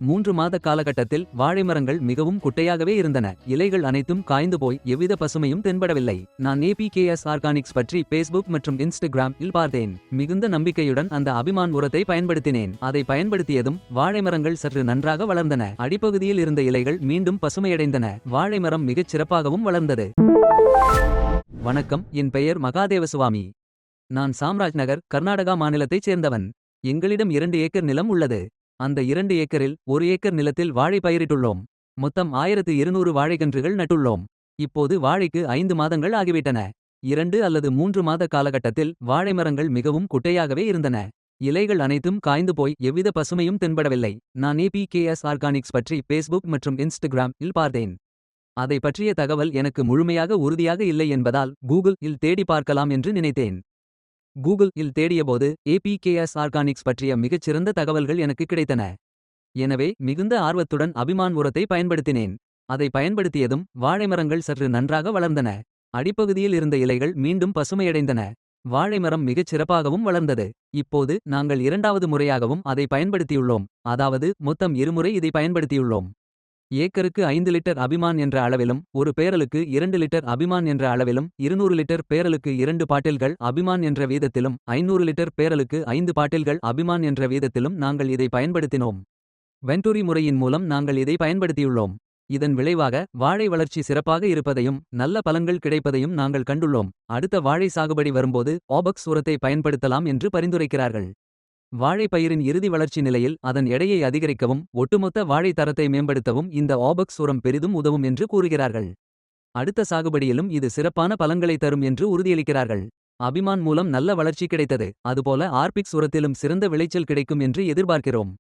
3 மாத காலகட்டத்தில் வாழை மரங்கள் மிகவும் குட்டையாகவே இருந்தன. இலைகள் அனைத்தும் காய்ந்து போய் எவ்வித பசுமையும் தென்படவில்லை. நான் APKS ஆர்கானிக்ஸ் பற்றி பேஸ்புக் மற்றும் இன்ஸ்டாகிராம் இல் பார்த்தேன். மிகுந்த நம்பிக்கையுடன் அந்த அபிமான் உரத்தை பயன்படுத்தினேன். அதை பயன்படுத்தியதும் வாழை மரங்கள் சற்று நன்றாக வளர்ந்தன. அடிப்பகுதியில் இருந்த இலைகள் மீண்டும் பசுமையடைந்தன. வாழை மரம் மிகச் சிறப்பாகவும் வளர்ந்தது. வணக்கம், என் பெயர் மகாதேவசுவாமி. நான் சாம்ராஜ் நகர், கர்நாடகா மாநிலத்தைச் சேர்ந்தவன். எங்களிடம் 2 ஏக்கர் நிலம் உள்ளது. அந்த 2 ஏக்கரில் 1 ஏக்கர் நிலத்தில் வாழை பயிரிட்டுள்ளோம். மொத்தம் 1200 வாழைக்கன்றுகள் நட்டுள்ளோம். இப்போது வாழைக்கு 5 மாதங்கள் ஆகிவிட்டன. 2 அல்லது 3 மாத காலகட்டத்தில் வாழை மரங்கள் மிகவும் குட்டையாகவே இருந்தன. இலைகள் அனைத்தும் காய்ந்து போய் எவ்வித பசுமையும் தென்படவில்லை. நான் APKS ஆர்கானிக்ஸ் பற்றி பேஸ்புக் மற்றும் இன்ஸ்டாகிராம் இல் பார்த்தேன். அதை பற்றிய தகவல் எனக்கு முழுமையாக உறுதியாக இல்லை என்பதால் கூகுள் இல் தேடி பார்க்கலாம் என்று நினைத்தேன். கூகுள் இல் தேடியபோது APKS ஆர்கானிக்ஸ் பற்றிய மிகச்சிறந்த தகவல்கள் எனக்கு கிடைத்தன. எனவே மிகுந்த ஆர்வத்துடன் அபிமான் உரத்தை பயன்படுத்தினேன். அதை பயன்படுத்தியதும் வாழை மரங்கள் சற்று நன்றாக வளர்ந்தன. அடிப்பகுதியில் இருந்த இலைகள் மீண்டும் பசுமையடைந்தன. வாழை மரம் மிகச் சிறப்பாகவும் வளர்ந்தது. இப்போது நாங்கள் 2வது முறையாகவும் அதை பயன்படுத்தியுள்ளோம். அதாவது மொத்தம் 2 முறை இதை பயன்படுத்தியுள்ளோம். ஏக்கருக்கு 5 லிட்டர் அபிமான் என்ற அளவிலும், ஒரு பேரலுக்கு 2 லிட்டர் அபிமான் என்ற அளவிலும், 200 லிட்டர் பேரலுக்கு 2 பாட்டில்கள் அபிமான் என்ற வீதத்திலும், 500 லிட்டர் பேரலுக்கு 5 பாட்டில்கள் அபிமான் என்ற வீதத்திலும் நாங்கள் இதை பயன்படுத்தினோம். வென்டூரி முறையின் மூலம் நாங்கள் இதை பயன்படுத்தியுள்ளோம். இதன் விளைவாக வாழை வளர்ச்சி சிறப்பாக இருப்பதையும் நல்ல பலன்கள் கிடைப்பதையும் நாங்கள் கண்டுள்ளோம். அடுத்த வாழை சாகுபடி வரும்போது ஆபக்ஸ் உரத்தை பயன்படுத்தலாம் என்று பரிந்துரைக்கிறார்கள். வாழை பயிரின் இறுதி வளர்ச்சி நிலையில் அதன் எடையை அதிகரிக்கவும் ஒட்டுமொத்த வாழை தரத்தை மேம்படுத்தவும் இந்த ஆபக்ஸ் உரம் பெரிதும் உதவும் என்று கூறுகிறார்கள். அடுத்த சாகுபடியிலும் இது சிறப்பான பலன்களை தரும் என்று உறுதியளிக்கிறார்கள். அபிமான் மூலம் நல்ல வளர்ச்சி கிடைத்தது. அதுபோல ஆர்பிக்ஸ் உரத்திலும் சிறந்த விளைச்சல் கிடைக்கும் என்று எதிர்பார்க்கிறோம்.